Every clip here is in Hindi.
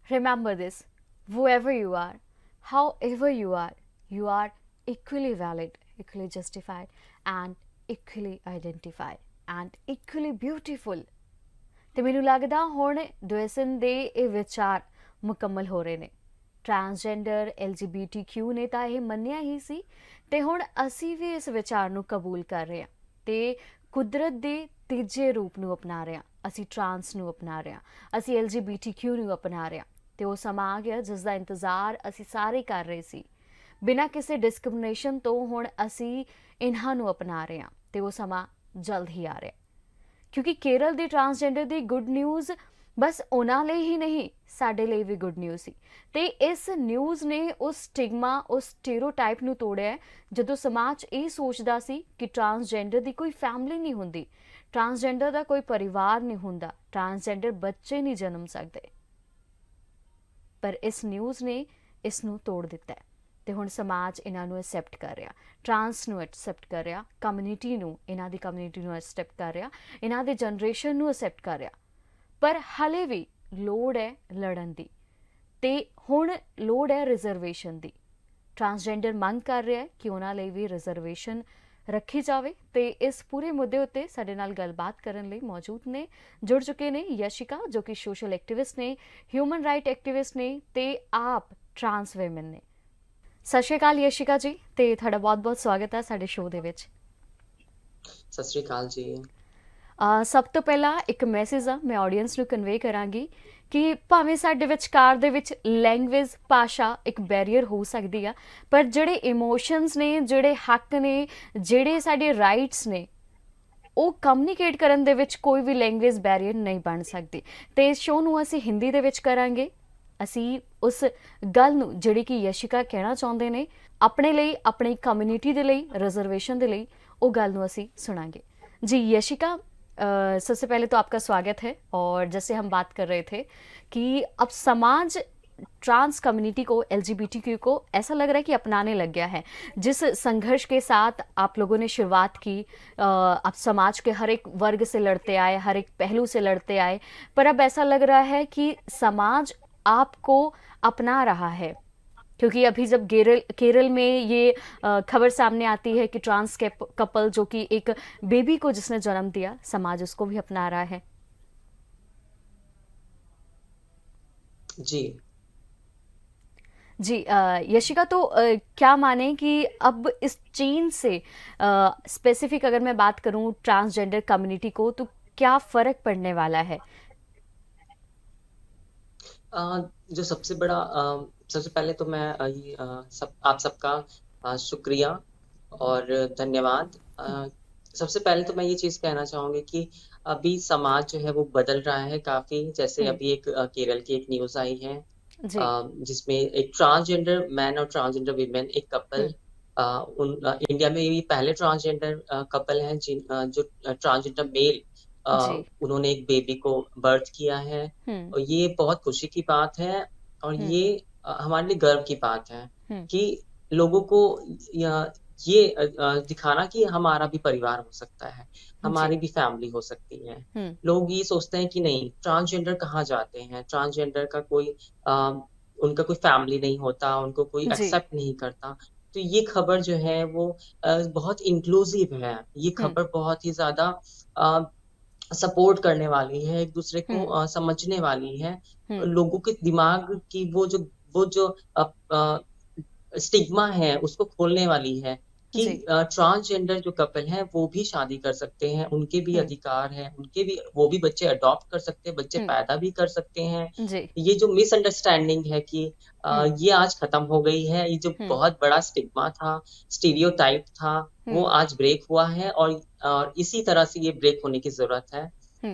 Remember this, whoever you are, however you are equally valid, equally justified, and equally identified, and equally beautiful. ਤੇ ਮੈਨੂੰ ਲੱਗਦਾ ਹੁਣ ਡੁਏਸਨ ਦੇ ਇਹ ਵਿਚਾਰ ਮੁਕੰਮਲ ਹੋ ਰਹੇ ਨੇ। ਟਰਾਂਸਜੈਂਡਰ LGBTQ ਨੇ ਤਾਂ ਇਹ ਮੰਨਿਆ ਹੀ ਸੀ ਤੇ ਹੁਣ ਅਸੀਂ ਵੀ ਇਸ ਵਿਚਾਰ ਨੂੰ ਕਬੂਲ ਕਰ ਰਹੇ ਹਾਂ ਤੇ ਕੁਦਰਤ ਦੇ ਤੀਜੇ ਰੂਪ ਨੂੰ ਅਪਣਾ ਰਹੇ ਹਾਂ। ਅਸੀਂ ਟਰਾਂਸ ਨੂੰ ਅਪਣਾ ਰਹੇ ਹਾਂ, ਅਸੀਂ LGBTQ ਨੂੰ ਅਪਣਾ ਰਹੇ ਹਾਂ ਤੇ ਉਹ ਸਮਾਂ ਆ ਗਿਆ ਜਿਸ ਦਾ ਇੰਤਜ਼ਾਰ ਅਸੀਂ ਸਾਰੇ ਕਰ ਰਹੇ ਸੀ। ਬਿਨਾਂ ਕਿਸੇ ਡਿਸਕ੍ਰਿਮੀਨੇਸ਼ਨ ਤੋਂ ਹੁਣ ਅਸੀਂ ਇਹਨਾਂ ਨੂੰ ਅਪਣਾ ਰਹੇ ਹਾਂ ਤੇ ਉਹ ਸਮਾਂ ਜਲਦ ਹੀ ਆ ਰਿਹਾ। क्योंकि केरल ਦੀ ट्रांसजेंडर ਦੀ गुड न्यूज़ बस उन्हां ਲਈ ही नहीं ਸਾਡੇ ਲਈ ਵੀ गुड न्यूज़ सी ਤੇ ਇਸ ਨਿਊਜ਼ ਨੇ ਉਸ ਸਟਿਗਮਾ ਉਸ ਸਟੀਰੀਓਟਾਈਪ ਨੂੰ ਤੋੜਿਆ ਜਦੋਂ ਸਮਾਜ ਇਹ ਸੋਚਦਾ ਸੀ ਕਿ ट्रांसजेंडर ਦੀ ਕੋਈ ਫੈਮਿਲੀ ਨਹੀਂ ਹੁੰਦੀ, ट्रांसजेंडर ਦਾ ਕੋਈ ਪਰਿਵਾਰ ਨਹੀਂ ਹੁੰਦਾ, ट्रांसजेंडर ਬੱਚੇ ਨਹੀਂ ਜਨਮ ਸਕਦੇ। ਪਰ ਇਸ ਨਿਊਜ਼ ਨੇ ਇਸ ਨੂੰ ਤੋੜ ਦਿੱਤਾ ਤੇ ਹੁਣ ਸਮਾਜ ਇਹਨਾਂ ਨੂੰ ਐਕਸੈਪਟ ਕਰ ਰਿਹਾ, ਟਰਾਂਸ ਨੂੰ ਐਕਸੈਪਟ ਕਰ ਰਿਹਾ, ਕਮਿਊਨਿਟੀ ਨੂੰ, ਇਹਨਾਂ ਦੀ ਕਮਿਊਨਿਟੀ ਨੂੰ ਐਕਸੈਪਟ ਕਰ ਰਿਹਾ, ਇਹਨਾਂ ਦੇ ਜਨਰੇਸ਼ਨ ਨੂੰ ਐਕਸੈਪਟ ਕਰ ਰਿਹਾ। ਪਰ ਹਾਲੇ ਵੀ ਲੋੜ ਹੈ ਲੜਨ ਦੀ ਤੇ ਹੁਣ ਲੋੜ ਹੈ ਰਿਜ਼ਰਵੇਸ਼ਨ ਦੀ। ਟਰਾਂਸਜੈਂਡਰ ਮੰਗ ਕਰ ਰਿਹਾ ਕਿ ਉਹਨਾਂ ਲਈ ਵੀ ਰਿਜ਼ਰਵੇਸ਼ਨ ਰੱਖੀ ਜਾਵੇ ਤੇ ਇਸ ਪੂਰੇ ਮੁੱਦੇ ਉੱਤੇ ਸਾਡੇ ਨਾਲ ਗੱਲਬਾਤ ਕਰਨ ਲਈ ਮੌਜੂਦ ਨੇ, ਜੁੜ ਚੁੱਕੇ ਨੇ ਯਸ਼ਿਕਾ ਜੋ ਕਿ ਸੋਸ਼ਲ ਐਕਟਿਵਿਸਟ ਨੇ, ਹਿਊਮਨ ਰਾਈਟ ਐਕਟਿਵਿਸਟ ਨੇ ਤੇ ਆਪ ਟਰਾਂਸ ਵੂਮਨ ਨੇ। ਸਤਿ ਸ਼੍ਰੀ ਅਕਾਲ ਯਸ਼ਿਕਾ ਜੀ ਤੇ ਤੁਹਾਡਾ ਬਹੁਤ-ਬਹੁਤ ਸਵਾਗਤ ਹੈ ਸਾਡੇ ਸ਼ੋਅ ਦੇ ਵਿੱਚ। ਸਤਿ ਸ਼੍ਰੀ ਅਕਾਲ ਜੀ। ਸਭ ਤੋਂ ਪਹਿਲਾਂ ਇੱਕ ਮੈਸੇਜ ਆ ਮੈਂ ਆਡੀਅנס ਨੂੰ ਕਨਵੇ ਕਰਾਂਗੀ ਕਿ ਭਾਵੇਂ ਸਾਡੇ ਵਿਚਕਾਰ ਦੇ ਵਿੱਚ ਲੈਂਗੁਏਜ ਭਾਸ਼ਾ ਇੱਕ ਬੈਰੀਅਰ ਹੋ ਸਕਦੀ ਆ, ਪਰ ਜਿਹੜੇ ਇਮੋਸ਼ਨਸ ਨੇ, ਜਿਹੜੇ ਹੱਕ ਨੇ, ਜਿਹੜੇ ਸਾਡੇ ਰਾਈਟਸ ਨੇ, ਉਹ ਕਮਿਊਨੀਕੇਟ ਕਰਨ ਦੇ ਵਿੱਚ ਕੋਈ ਵੀ ਲੈਂਗੁਏਜ ਬੈਰੀਅਰ ਨਹੀਂ ਬਣ ਸਕਦੀ। ਤੇ ਇਸ ਸ਼ੋਅ ਨੂੰ ਅਸੀਂ ਹਿੰਦੀ ਦੇ ਵਿੱਚ ਕਰਾਂਗੇ। ਅਸੀਂ ਉਸ ਗੱਲ ਨੂੰ ਜਿਹੜੀ ਕਿ ਯਸ਼ਿਕਾ ਕਹਿਣਾ ਚਾਹੁੰਦੇ ਨੇ ਆਪਣੇ ਲਈ, ਆਪਣੀ ਕम्युनिटी ਦੇ ਲਈ, रिजर्वेशन ਦੇ ਲਈ, वो गल ਨੂੰ ਅਸੀਂ सुनाएंगे। जी यशिका, सबसे पहले तो आपका स्वागत है। और जैसे हम बात कर रहे थे कि अब समाज ट्रांस कम्युनिटी को, LGBTQ को ऐसा लग रहा है कि अपनाने लग गया है। जिस संघर्ष के साथ आप लोगों ने शुरुआत की, आप समाज के हर एक वर्ग से लड़ते आए, हर एक पहलू से लड़ते आए, पर अब ऐसा लग रहा है कि समाज आपको अपना रहा है। क्योंकि अभी जब केरल में ये खबर सामने आती है कि ट्रांस कपल जो कि एक बेबी को जिसने जन्म दिया, समाज उसको भी अपना रहा है। जी जी यशिका, तो क्या माने कि अब इस चीन से स्पेसिफिक अगर मैं बात करूं ट्रांसजेंडर कम्युनिटी को, तो क्या फर्क पड़ने वाला है? जो सबसे पहले तो मैं आप सबका शुक्रिया और धन्यवाद। सबसे पहले तो मैं ये चीज़ कहना चाहूँगी कि अभी समाज जो है वो बदल रहा है काफ़ी। जैसे अभी एक केरल की एक न्यूज़ आई है जिसमें एक ट्रांसजेंडर मैन और ट्रांसजेंडर वीमेन, एक कपल, इंडिया में ये पहले ट्रांसजेंडर कपल हैं जो ट्रांसजेंडर मेल उन्होंने एक बेबी को बर्थ किया है। और ये बहुत खुशी की बात है और ये हमारे लिए गर्व की बात है कि लोगों को ये दिखाना कि हमारा भी परिवार हो सकता है, हमारी भी फैमिली हो सकती है। लोग ये सोचते हैं कि नहीं, ट्रांसजेंडर कहाँ जाते हैं, ट्रांसजेंडर का कोई उनका कोई फैमिली नहीं होता, उनको कोई एक्सेप्ट नहीं करता। तो ये खबर जो है वो बहुत इंक्लूसिव है। ये खबर बहुत ही ज्यादा सपोर्ट करने वाली है, एक दूसरे को समझने वाली है, लोगों के दिमाग की वो जो स्टिग्मा है उसको खोलने वाली है कि ट्रांसजेंडर जो कपल हैं वो भी शादी कर सकते हैं, उनके भी अधिकार हैं, वो भी बच्चे अडॉप्ट कर सकते हैं, बच्चे पैदा भी कर सकते हैं। ये जो मिसअंडरस्टैंडिंग है कि ये आज खत्म हो गई है। ये जो बहुत बड़ा स्टिग्मा था, स्टीरियोटाइप था, वो आज ब्रेक हुआ है और इसी तरह से ये ब्रेक होने की जरूरत है।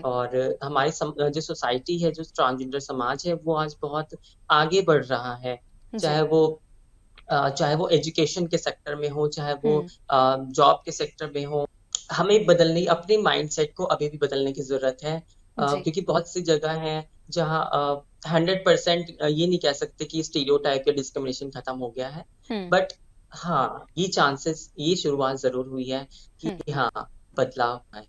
और हमारी जो सोसाइटी है, जो ट्रांसजेंडर समाज है, वो आज बहुत आगे बढ़ रहा है। चाहे वो एजुकेशन के सेक्टर में हो, चाहे वो जॉब के सेक्टर में हो, हमें अपने माइंडसेट को अभी भी बदलने की जरूरत है। क्योंकि बहुत सी जगह है जहाँ 100% ये नहीं कह सकते कि स्टीरियोटाइप या डिस्क्रिमिनेशन खत्म हो गया है, बट हाँ, ये शुरुआत जरूर हुई है कि हाँ, बदलाव आए।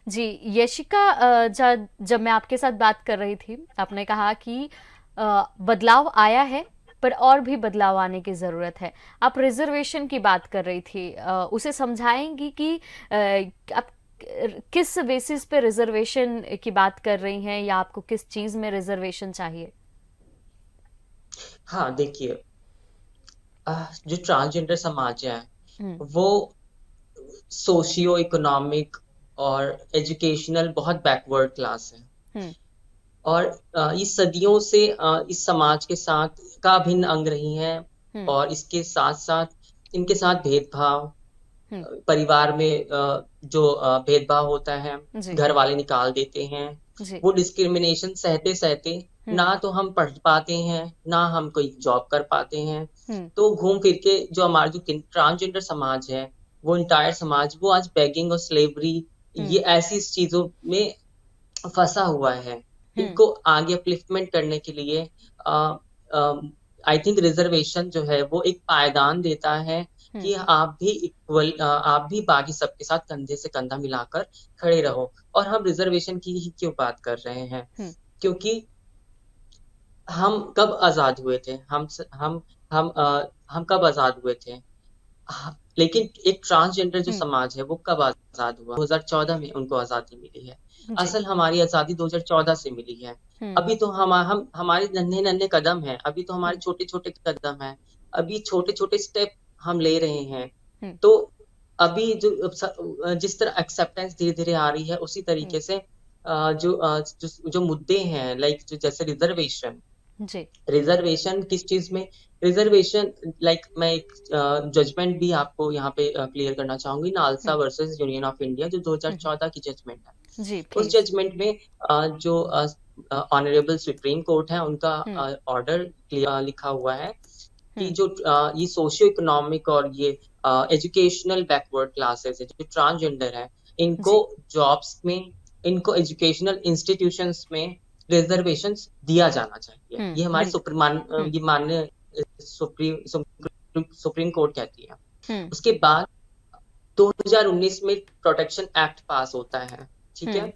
जी यशिका, जब मैं आपके साथ बात कर रही थी, आपने कहा कि बदलाव आया है, पर और भी बदलाव आने की ज़रूरत है। आप रिजर्वेशन की बात कर रही थी, उसे समझाएंगी कि आप किस बेसिस पे रिजर्वेशन की बात कर रही हैं, या आपको किस चीज़ में रिजर्वेशन चाहिए? हाँ, देखिए, जो ट्रांसजेंडर समाज है, हम्म। वो सोशियो इकोनॉमिक और एजुकेशनल बहुत बैकवर्ड क्लास है। हम्म। और ये सदियों से इस समाज के साथ का अभिन्न अंग रही हैं। हम्म। और इसके साथ साथ इनके साथ भेदभाव, हम्म। परिवार में जो भेदभाव होता है, जी। घर वाले निकाल देते हैं। जी। वो डिस्क्रिमिनेशन सहते सहते हम्म। ना तो हम पढ़ पाते हैं, ना हम कोई जॉब कर पाते हैं। हम्म। तो घूम फिर के जो हमारा जो ट्रांसजेंडर समाज है, वो इंटायर समाज, वो आज बेगिंग और स्लेवरी, हम्म। ये ऐसी चीजों में फंसा हुआ है। हम्म। इनको आगे अपलिफ्टमेंट करने के लिए आई थिंक रिजर्वेशन जो है वो एक पायदान देता है हम्म। कि आप भी बाकी सबके साथ कंधे से कंधा मिलाकर खड़े रहो। और हम रिजर्वेशन की ही क्यों बात कर रहे हैं? हम्म। क्योंकि हम कब आजाद हुए थे? हम कब आजाद हुए थे? हाँ, लेकिन एक ट्रांसजेंडर जो हम्म। समाज है वो कब आजाद हुआ? 2014 में उनको आजादी मिली है। जी। असल हमारी आजादी 2014 से मिली है। हम्म। अभी तो हम हमारे नन्हे नन्हे कदम हैं, अभी तो हमारे हम्म। छोटे छोटे कदम हैं, अभी छोटे छोटे स्टेप हम ले रहे हैं। हम्म। तो अभी जिस तरह एक्सेप्टेंस धीरे धीरे आ रही है, उसी हम्म। तरीके से जो मुद्दे हैं, लाइक जो जैसे रिजर्वेशन। जी। रिजर्वेशन किस चीज में? रिजर्वेशन, लाइक मैं एक जजमेंट भी आपको यहाँ पे क्लियर करना चाहूंगी, NALSA hmm. Versus union of India, जो हम्म। 2014 की जजमेंट है। जी, उस प्लीज। जजमेंट में जो ऑनरेबल सुप्रीम कोर्ट है, उनका हम्म। ऑर्डर लिखा हुआ है कि हम्म। जो ये सोशियो इकोनॉमिक और ये एजुकेशनल बैकवर्ड क्लासेस है, जो ट्रांसजेंडर है, इनको जी। जॉब्स में, इनको एजुकेशनल इंस्टीट्यूशंस में रिजर्वेशन दिया जाना चाहिए। ये हमारी बिल्कुल। हम्म। ये माननीय सुप्रीम कोर्ट कहती है। हम्म। उसके बाद 2019 में प्रोटेक्शन एक्ट पास होता है। ठीक है? हम्म।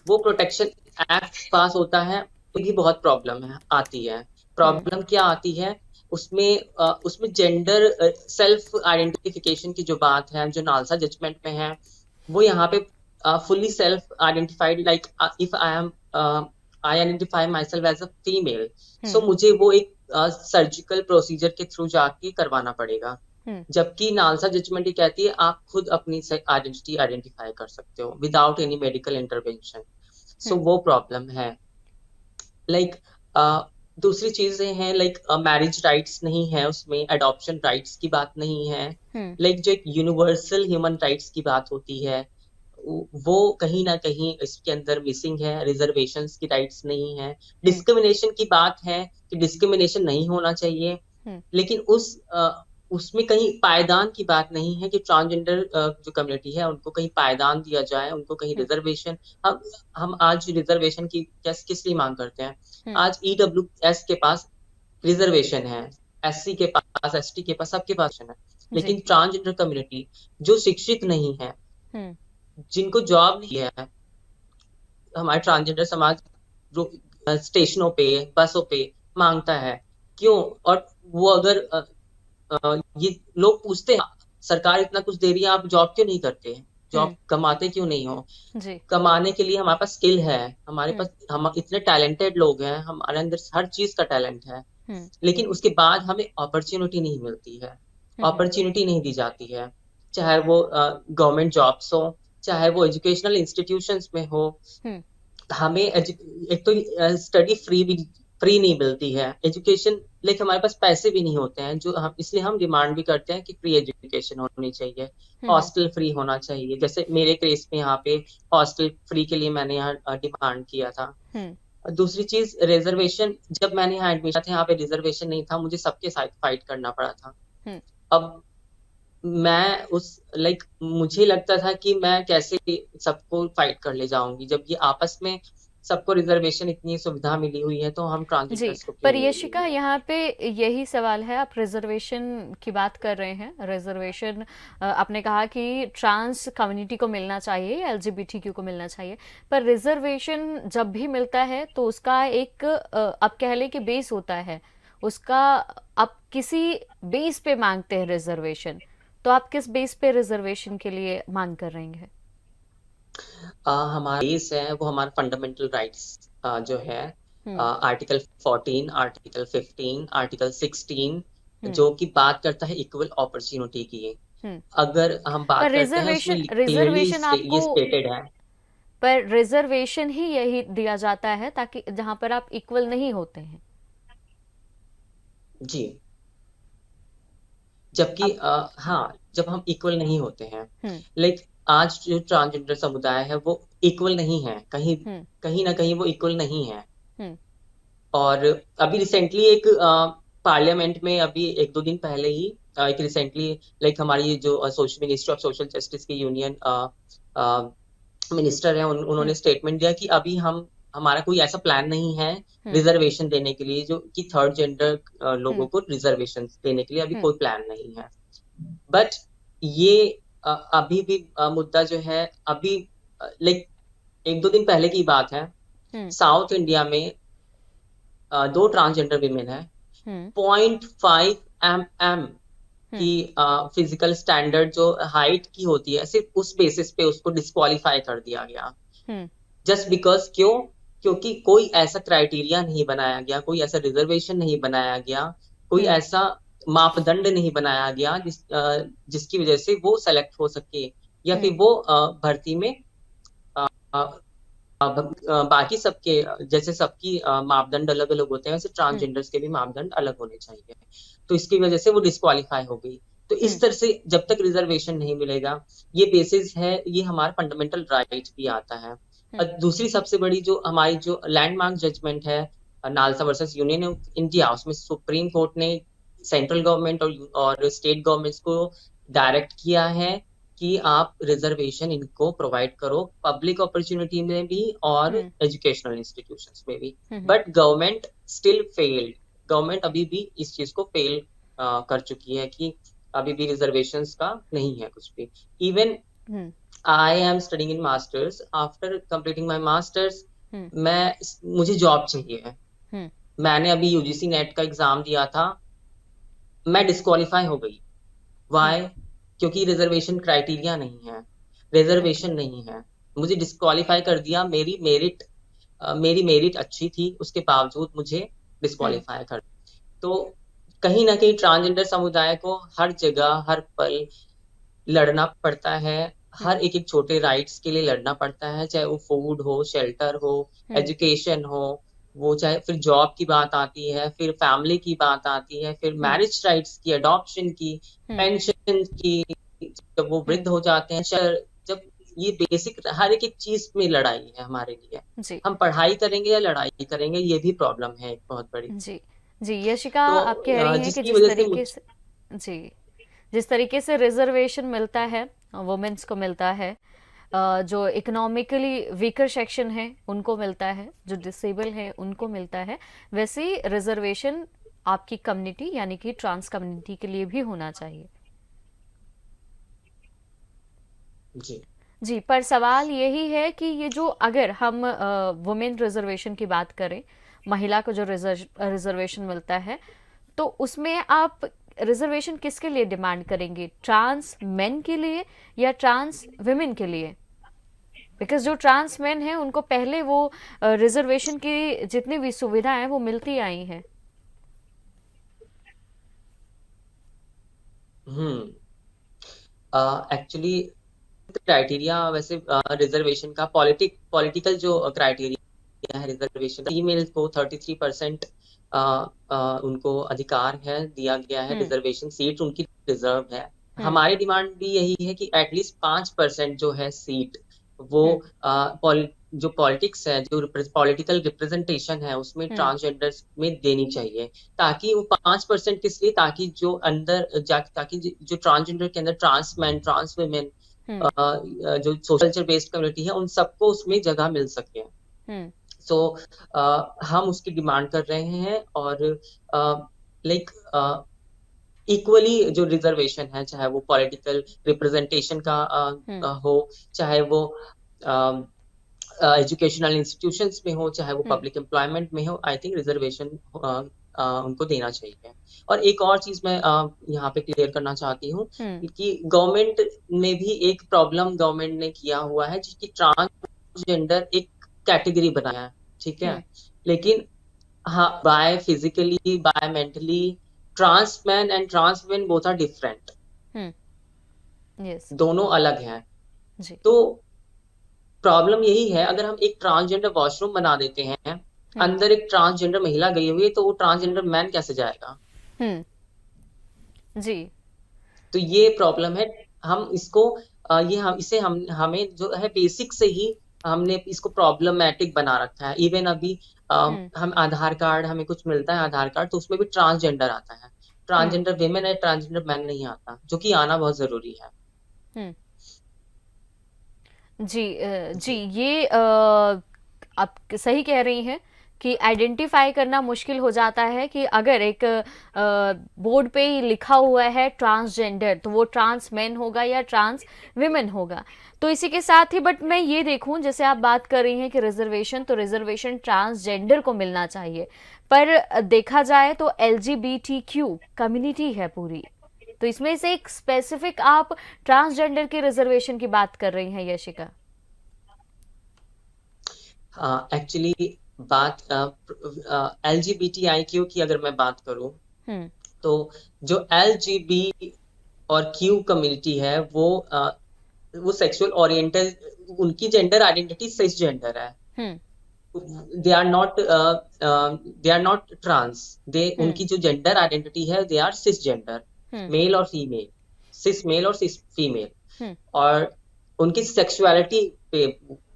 वो प्रोटेक्शन एक्ट पास होता है, तो भी बहुत प्रॉब्लम है आती है। हम्म। प्रॉब्लम क्या आती है? उसमें जेंडर सेल्फ आइडेंटिफिकेशन की जो बात है, जो नालसा जजमेंट में है, वो यहाँ पे fully self identified, like if I identify my self as a female, so hmm. मुझे वो एक सर्जिकल प्रोसीजर के थ्रू जाके करवाना पड़ेगा। हम्म। जबकि नालसा जजमेंट ये कहती है आप खुद अपनी आइडेंटिटी आइडेंटिफाई कर सकते हो विदाउट एनी मेडिकल इंटरवेंशन। सो हम्म। वो प्रॉब्लम है। लाइक दूसरी चीजें हैं, लाइक मैरिज राइट्स नहीं है उसमें, अडॉप्शन राइट्स की बात नहीं है। हम्म। लाइक जो एक यूनिवर्सल ह्यूमन राइट्स की बात होती है, वो कहीं ना कहीं इसके अंदर मिसिंग है। रिजर्वेशंस की राइट्स नहीं है। हम्म। डिस्क्रिमिनेशन की बात है कि डिस्क्रिमिनेशन नहीं होना चाहिए, हम्म। लेकिन उसमें कहीं पायदान की बात नहीं है कि ट्रांसजेंडर जो कम्युनिटी है उनको कहीं पायदान दिया जाए, उनको कहीं हम्म। रिजर्वेशन। हम आज रिजर्वेशन की किस लिए मांग करते हैं? हम्म। आज ईडब्ल्यूएस के पास रिजर्वेशन है, एससी के पास, एसटी के पास, सबके पास है। जी। लेकिन ट्रांसजेंडर कम्युनिटी जो शिक्षित नहीं है, हम्म। जिनको जॉब नहीं है, हमारे ट्रांसजेंडर समाज जो स्टेशनों पे, बसों पे मांगता है, क्यों? और वो अगर ये लोग पूछते हैं, सरकार इतना कुछ दे रही है, आप जॉब क्यों नहीं करते? जॉब हम्म। कमाते क्यों नहीं हो? जी। कमाने के लिए हमारे पास स्किल है, हमारे हम्म। पास हम इतने टैलेंटेड लोग हैं, हमारे अंदर हर चीज का टैलेंट है। हम्म। लेकिन उसके बाद हमें अपॉर्चुनिटी नहीं मिलती है, हम्म। अपॉर्चुनिटी नहीं दी जाती है। चाहे वो गवर्नमेंट जॉब्स हो, चाहे वो एजुकेशनल इंस्टीट्यूशंस में हो। हम्म। हमें एक तो स्टडी फ्री नहीं मिलती है, एजुकेशन, लेकिन हमारे पास पैसे भी नहीं होते हैं, जो हम इसलिए हम डिमांड भी करते हैं कि फ्री एजुकेशन होनी चाहिए, हम्म। हॉस्टल फ्री होना चाहिए। जैसे मेरे केस में यहाँ पे हॉस्टल फ्री के लिए मैंने यहाँ डिमांड किया था। हम्म। दूसरी चीज रिजर्वेशन, जब मैंने यहाँ एडमिशन था, यहाँ पे रिजर्वेशन नहीं था, मुझे सबके साथ फाइट करना पड़ा था। हम्म। अब मैं मुझे लगता था कि मैं कैसे सबको फाइट कर ले जाऊंगी, जब ये आपस में सबको रिजर्वेशन इतनी सुविधा मिली हुई है, तो हम जी, ट्रांसजेंडर्स को क्यों पर नहीं यशिका मिलेंगे? यहाँ पे यही सवाल है, आप रिजर्वेशन की बात कर रहे हैं, रिजर्वेशन आपने कहा कि ट्रांस कम्युनिटी को मिलना चाहिए या एलजीबीटीक्यू को मिलना चाहिए, पर रिजर्वेशन जब भी मिलता है तो उसका एक आप कह लें कि बेस होता है उसका, आप किसी बेस पे मांगते हैं रिजर्वेशन, तो आप किस बेस पे रिजर्वेशन के लिए मांग कर रहे हैं? हमारा बेस है वो हमारा फंडामेंटल राइट्स जो है, हम्म। आर्टिकल 14, आर्टिकल 15, आर्टिकल 16, हम्म। जो कि बात करता है इक्वल अपॉर्चुनिटी की। हम्म। अगर हम पर बात करते हैं उसमें रिजर्वेशन क्लियरली रिजर्वेशन आपको, ये स्टेटेड है। पर रिजर्वेशन ही यही दिया जाता है ताकि जहां पर आप इक्वल नहीं होते हैं। जी, जबकि अब हाँ, जब हम इक्वल नहीं होते हैं, हम्म। लाइक आज जो ट्रांसजेंडर समुदाय है वो इक्वल नहीं है, कहीं हम्म। कहीं ना कहीं वो इक्वल नहीं है। हम्म। और अभी रिसेंटली एक पार्लियामेंट में अभी 1-2 दिन पहले ही एक रिसेंटली, लाइक हमारी जो social ministry of social justice की यूनियन मिनिस्टर है, हम्म। उन्होंने स्टेटमेंट दिया कि अभी हम हमारा कोई ऐसा प्लान नहीं है हम्म। रिजर्वेशन देने के लिए, जो कि थर्ड जेंडर लोगों हम्म। को रिजर्वेशन देने के लिए अभी हम्म। कोई प्लान नहीं है। बट ये अभी भी मुद्दा जो है, अभी लाइक 1-2 दिन पहले की बात है, हम्म। साउथ इंडिया में 2 ट्रांसजेंडर विमेन है, हम्म। 0.5 mm हम्म। की फिजिकल स्टैंडर्ड जो हाइट की होती है, सिर्फ उस बेसिस पे उसको डिस्क्वालीफाई कर दिया गया। हम्म। जस्ट बिकॉज, क्यों? क्योंकि कोई ऐसा क्राइटेरिया नहीं बनाया गया, कोई ऐसा रिजर्वेशन नहीं बनाया गया, कोई हम्म। ऐसा मापदंड नहीं बनाया गया जिसकी वजह से वो सेलेक्ट हो सके, या हम्म। फिर वो भर्ती में अ, बाकी सबके जैसे सबकी मापदंड अलग अलग होते हैं, वैसे हम्म। ट्रांसजेंडर्स के भी मापदंड अलग होने चाहिए। तो इसकी वजह से वो डिस्क्वालीफाई हो गई। तो हम्म। इस तरह से जब तक रिजर्वेशन नहीं मिलेगा, ये बेसिस है, ये हमारा फंडामेंटल राइट भी आता है। हम्म। दूसरी सबसे बड़ी जो हमारी जो लैंडमार्क जजमेंट है, NALSA versus union of India, उसमें सुप्रीम कोर्ट ने सेंट्रल गवर्नमेंट और स्टेट गवर्नमेंट्स को डायरेक्ट किया है कि आप रिजर्वेशन इनको प्रोवाइड करो, पब्लिक अपॉर्चुनिटी में भी और हम्म। एजुकेशनल इंस्टीट्यूशंस में भी। Hmm. But government still failed, government अभी भी इस चीज को फेल कर चुकी है कि अभी भी रिजर्वेशंस का नहीं है कुछ भी। Even hmm. I am studying in masters, after completing my masters hmm. मुझे जॉब चाहिए है। हम्म। मैंने अभी यूजीसी नेट का एग्जाम दिया था, मैं डिस्क्वालीफाई हो गई। हम्म। वाई? क्योंकि रिजर्वेशन क्राइटेरिया नहीं है, ओके। रिजर्वेशन नहीं है, मुझे डिस्क्वालीफाई कर दिया। मेरी मेरिट अच्छी थी, उसके बावजूद मुझे हम्म। डिस्क्वालीफाई कर। तो कहीं ना कहीं ट्रांसजेंडर समुदाय को हर जगह हर पल लड़ना पड़ता है, हम्म। हर एक एक छोटे राइट्स के लिए लड़ना पड़ता है, चाहे वो फूड हो, शेल्टर हो, हम्म। एजुकेशन हो, वो चाहे फिर जॉब की बात आती है, फिर फैमिली की बात आती है, फिर हम्म। मैरिज राइट्स की, अडॉप्शन की, हम्म। पेंशन की, जब वो हम्म। वृद्ध हो जाते हैं, जब ये बेसिक हर एक एक चीज में लड़ाई है हमारे लिए। जी। हम पढ़ाई करेंगे या लड़ाई करेंगे, ये भी प्रॉब्लम है एक बहुत बड़ी। जी। जी, यशिका तो आप कह रही हैं कि जिसकी जिस वजह से तरीके से, जी, जिस तरीके से रिजर्वेशन मिलता है वुमेन्स को मिलता है, जो इकोनॉमिकली वीकर सेक्शन है उनको मिलता है, जो डिसेबल है उनको मिलता है, वैसे ही रिजर्वेशन आपकी कम्युनिटी यानी कि ट्रांस कम्युनिटी के लिए भी होना चाहिए। जी जी, पर सवाल यही है कि ये जो अगर हम वुमेन रिजर्वेशन की बात करें, महिला को जो रिजर्वेशन मिलता है, तो उसमें आप रिजर्वेशन किसके लिए डिमांड करेंगे, ट्रांस मेन के लिए या ट्रांस विमेन के लिए? बिकॉज जो ट्रांस मेन है उनको पहले वो रिजर्वेशन की जितनी भी सुविधाएं हैं वो मिलती आई हैं। हम्म एक्चुअली क्राइटेरिया वैसे रिजर्वेशन का पॉलिटिकल जो क्राइटेरिया है रिजर्वेशन, फीमेल को 33% उनको अधिकार है, दिया गया है, हम्म। रिजर्वेशन सीट उनकी रिजर्व है। हम्म। हमारी डिमांड भी यही है कि एटलीस्ट 5% जो है सीट वो हम्म। जो पॉलिटिक्स है, जो पॉलिटिकल रिप्रेजेंटेशन है, उसमें हम्म। ट्रांसजेंडर्स में देनी चाहिए। ताकि वो 5% किस लिए, ताकि जो अंदर ताकि जो ट्रांसजेंडर के अंदर ट्रांस मैन, ट्रांस वुमेन, हम्म। जो सोशल बेस्ड कम्युनिटी है, उन सबको उसमें जगह मिल सके। हम्म। सो हम उसकी डिमांड कर रहे हैं, और लाइक इक्वली जो रिजर्वेशन है, चाहे वो पॉलिटिकल रिप्रेजेंटेशन का हम्म हो, चाहे वो एजुकेशनल इंस्टीट्यूशंस में हो, चाहे वो हम्म पब्लिक एम्प्लॉयमेंट में हो, आई थिंक रिजर्वेशन उनको देना चाहिए। और एक और चीज मैं यहाँ पे क्लियर करना चाहती हूँ हम्म कि गवर्नमेंट ने भी एक प्रॉब्लम गवर्नमेंट ने किया हुआ है, जिसकी ट्रांसजेंडर एक कैटेगरी बनाया है, ठीक है। हम्म लेकिन हाँ, by physically, by mentally, trans man and trans women both are different, yes दोनों अलग हैं। जी तो प्रॉब्लम यही है, अगर हम एक ट्रांसजेंडर वॉशरूम बना देते हैं, हम्म अंदर एक ट्रांसजेंडर महिला गई हुई है, तो वो ट्रांसजेंडर मैन कैसे जाएगा? हम्म जी तो ये प्रॉब्लम है। हम इसको ये हम इसे हम हमें जो है बेसिक से ही हमने इसको प्रॉब्लमेटिक बना रखा है। इवन अभी हम्म हम आधार कार्ड, हमें कुछ मिलता है आधार कार्ड, तो उसमें भी ट्रांसजेंडर आता है। हम्म ट्रांसजेंडर विमेन है, ट्रांसजेंडर मैन नहीं आता, जो कि आना बहुत जरूरी है। हम्म जी जी जी। ये आप सही कह रही हैं कि आइडेंटिफाई करना मुश्किल हो जाता है कि अगर एक बोर्ड पे ही लिखा हुआ है ट्रांसजेंडर, तो वो ट्रांस मैन होगा या ट्रांस विमेन होगा। तो इसी के साथ ही बट मैं ये देखूं, जैसे आप बात कर रही हैं कि रिजर्वेशन, तो रिजर्वेशन ट्रांसजेंडर को मिलना चाहिए, पर देखा जाए तो LGBTQ कम्युनिटी है पूरी, तो इसमें से एक स्पेसिफिक आप ट्रांसजेंडर के रिजर्वेशन की बात कर रही हैं यशिका। एक्चुअली बात LGBTIQ की अगर मैं बात करूं, हम्म तो जो LGB और क्यू कम्युनिटी है, वो सेक्सुअल ओरिएंटल, उनकी जेंडर आइडेंटिटी सिस जेंडर है। Hmm they are not trans. They hmm उनकी जो जेंडर आइडेंटिटी है, they are cis gender, hmm male और फीमेल, सिस मेल और सिस फीमेल। हम्म और उनकी सेक्सुअलिटी पे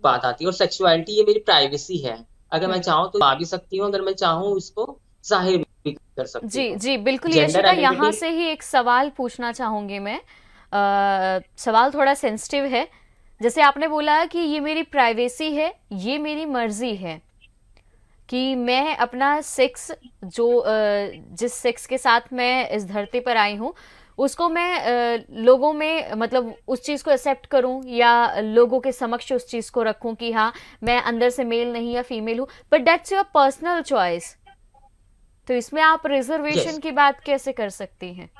बात आती है, और सेक्सुअलिटी ये मेरी प्राइवेसी है। अगर मैं हम्म चाहूँ तो पा भी सकती हूँ, अगर मैं चाहूँ इसको जाहिर भी कर सकती जी हूँ। जी बिल्कुल जेंडर यशिका, यहाँ आइडेंटिटी। से ही एक सवाल पूछना चाहूंगी मैं। सवाल थोड़ा सेंसिटिव है। जैसे आपने बोला कि ये मेरी प्राइवेसी है, ये मेरी मर्जी है कि मैं अपना सेक्स जो जिस सेक्स के साथ मैं इस धरती पर आई हूँ, उसको मैं लोगों में मतलब उस चीज़ को एक्सेप्ट करूं या लोगों के समक्ष उस चीज़ को रखूं कि हाँ मैं अंदर से मेल नहीं या फीमेल हूं, but that's your personal choice. तो इसमें आप यस। रिजर्वेशन की बात कैसे कर सकती हैं?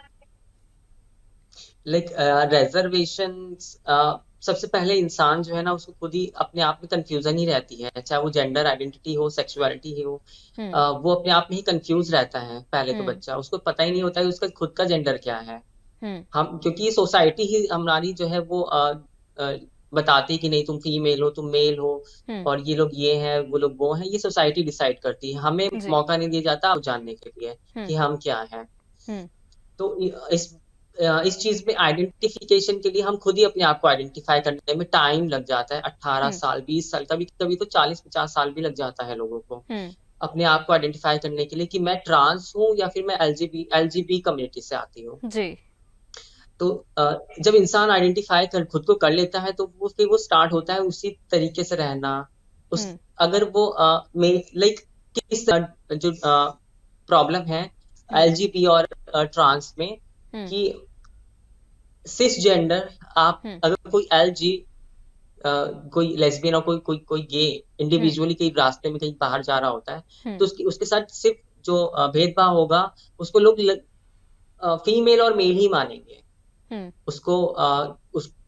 लाइक रिजर्वेशन, सबसे पहले इंसान जो है ना, उसको खुद ही अपने आप में कंफ्यूजन ही रहती है, चाहे वो जेंडर आइडेंटिटी हो, सेक्सुअलिटी हो। हम्म वो अपने आप में ही कंफ्यूज रहता है। पहले तो हम्म बच्चा, उसको पता ही नहीं होता है कि उसका खुद का जेंडर क्या है। हम्म हम क्योंकि सोसाइटी ही हमारी जो है वो अ, बताती है कि नहीं, तुम फीमेल हो, तुम मेल हो, हम्म और ये लोग ये हैं, वो लोग वो हैं। ये सोसाइटी डिसाइड करती है, हमें जी मौका नहीं दिया जाता जानने के लिए हम्म कि हम क्या हैं। हम्म तो इस चीज में आइडेंटिफिकेशन के लिए हम खुद ही अपने आप को आइडेंटिफाई करने में टाइम लग जाता है। 18 हम्म साल, 20 साल, कभी कभी तो 40-50 साल भी लग जाता है लोगों को हम्म अपने आप को आइडेंटिफाई करने के लिए कि मैं ट्रांस हूँ या फिर मैं एलजीबी कम्युनिटी से आती हूँ। जी तो जब इंसान आइडेंटिफाई कर खुद को कर लेता है, तो वो फिर वो स्टार्ट होता है उसी तरीके से रहना। उस हम्म अगर वो लाइक किस जो प्रॉब्लम है हम्म एलजीबी और ट्रांस में, हम्म कि सिस जेंडर, आप हम्म अगर कोई एलजी, कोई लेस्बियन और कोई कोई कोई गे हम्म इंडिविजुअली कहीं रास्ते में कहीं बाहर जा रहा होता है, हम्म तो उसके साथ सिर्फ जो भेदभाव होगा, उसको लोग फीमेल और मेल ही मानेंगे। हम्म उसको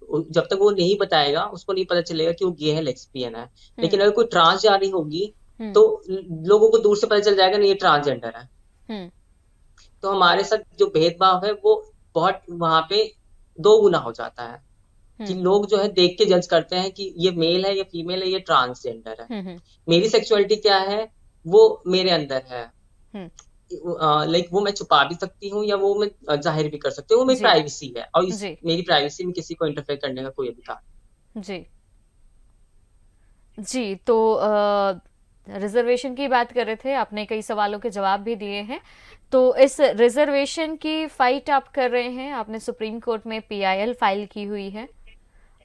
जब तक वो नहीं बताएगा, उसको नहीं पता चलेगा कि वो गे है, लेस्बियन है। हम्म लेकिन अगर कोई ट्रांस जा रही होगी, हम्म तो लोगों को दूर से पता चल जाएगा नहीं, ये ट्रांसजेंडर है। हम्म तो हमारे साथ जो भेदभाव है, वो बहुत वहां पे दो गुना हो जाता है, कि हम्म लोग जो है देख के जज करते हैं कि ये मेल है, ये फीमेल है, ये ट्रांसजेंडर है। हम्म मेरी सेक्सुअलिटी क्या है, वो मेरे अंदर है। हम्म लाइक वो मैं छुपा भी सकती हूँ, या वो मैं जाहिर भी कर सकती हूँ। वो मेरी जी प्राइवेसी है, और इस जी मेरी प्राइवेसी में किसी को इंटरफेयर करने का कोई अधिकार जी जी तो रिजर्वेशन की बात कर रहे थे, आपने कई सवालों के जवाब भी दिए हैं। तो इस रिजर्वेशन की फाइट आप कर रहे हैं, आपने सुप्रीम कोर्ट में PIL फाइल की हुई है।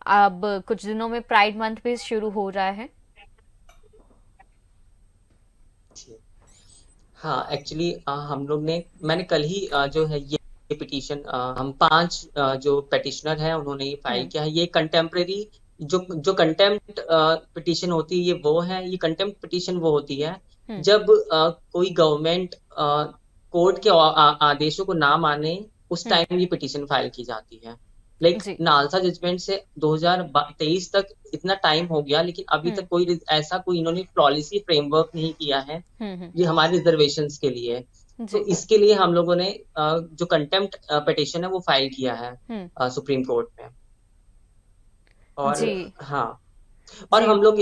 अब कुछ दिनों में प्राइड मंथ भी शुरू हो रहा है। जी। हाँ, एक्चुअली हम लोग ने मैंने कल ही जो है ये पिटीशन हम 5 जो पेटिशनर हैं उन्होंने ये फाइल हम्म। किया है। ये कंटेम्परेरी जो जो कंटेम्प्ट पिटीशन होती है ये वो है। ये कंटेम्प्ट पिटीशन वो होती है हम्म। जब कोई गवर्नमेंट कोर्ट के आदेशों को ना माने, उस हम्म। टाइम ये पिटीशन फाइल की जाती है। लाइक जी। नालसा जजमेंट से 2023 तक इतना टाइम हो गया, लेकिन अभी हम्म। तक ऐसा कोई इन्होंने पॉलिसी फ्रेमवर्क नहीं किया है हम्म। ये हमारे रिजर्वेशंस के लिए। तो जी। इसके लिए हम लोगों ने जो कंटेम्प्ट पिटिशन है वो फाइल किया है हम्म। सुप्रीम कोर्ट में। और जी। हाँ, और जी। हम लोग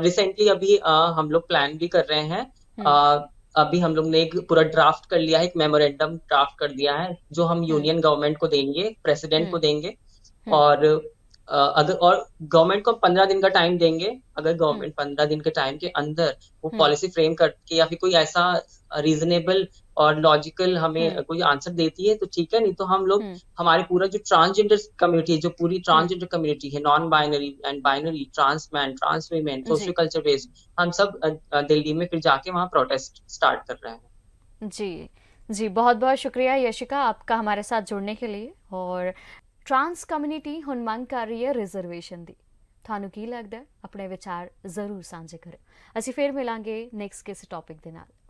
रिसेंटली अभी हम लोग प्लान भी कर रहे हैं। हम्म। अ, अभी हम लोग ने एक पूरा ड्राफ्ट कर लिया है, एक मेमोरेंडम ड्राफ्ट कर दिया है जो हम हम्म। यूनियन गवर्नमेंट को देंगे, प्रेसिडेंट हम्म। को देंगे। हम्म। और अगर और गवर्नमेंट को 15 दिन का टाइम देंगे। अगर हम्म। गवर्नमेंट 15 दिन के टाइम के अंदर वो हम्म। पॉलिसी फ्रेम करके या फिर कोई ऐसा रीजनेबल और लॉजिकल हम्म। हमें कोई आंसर देती है तो ठीक है, नहीं तो हम लोग हम्म। हमारे पूरा जो ट्रांसजेंडर कम्युनिटी है, जो पूरी हम्म। ट्रांसजेंडर कम्युनिटी है, non binary and binary, trans man, trans women, socio जी। कल्चर बेस्ड, हम सब दिल्ली में फिर जाके वहाँ प्रोटेस्ट स्टार्ट कर रहे हैं। जी। जी, बहुत बहुत शुक्रिया यशिका आपका हमारे साथ जुड़ने के लिए। और ट्रांस कम्युनिटी हुण मंग कर रही है रिजर्वेशन ਦੀ। ਤੁਹਾਨੂੰ ਕੀ ਲੱਗਦਾ ਹੈ? ਆਪਣੇ ਵਿਚਾਰ ਜ਼ਰੂਰ ਸਾਂਝੇ ਕਰੋ। ਅਸੀਂ ਫੇਰ ਮਿਲਾਂਗੇ ਨੈਕਸਟ ਕਿਸੇ ਟੌਪਿਕ ਦੇ ਨਾਲ।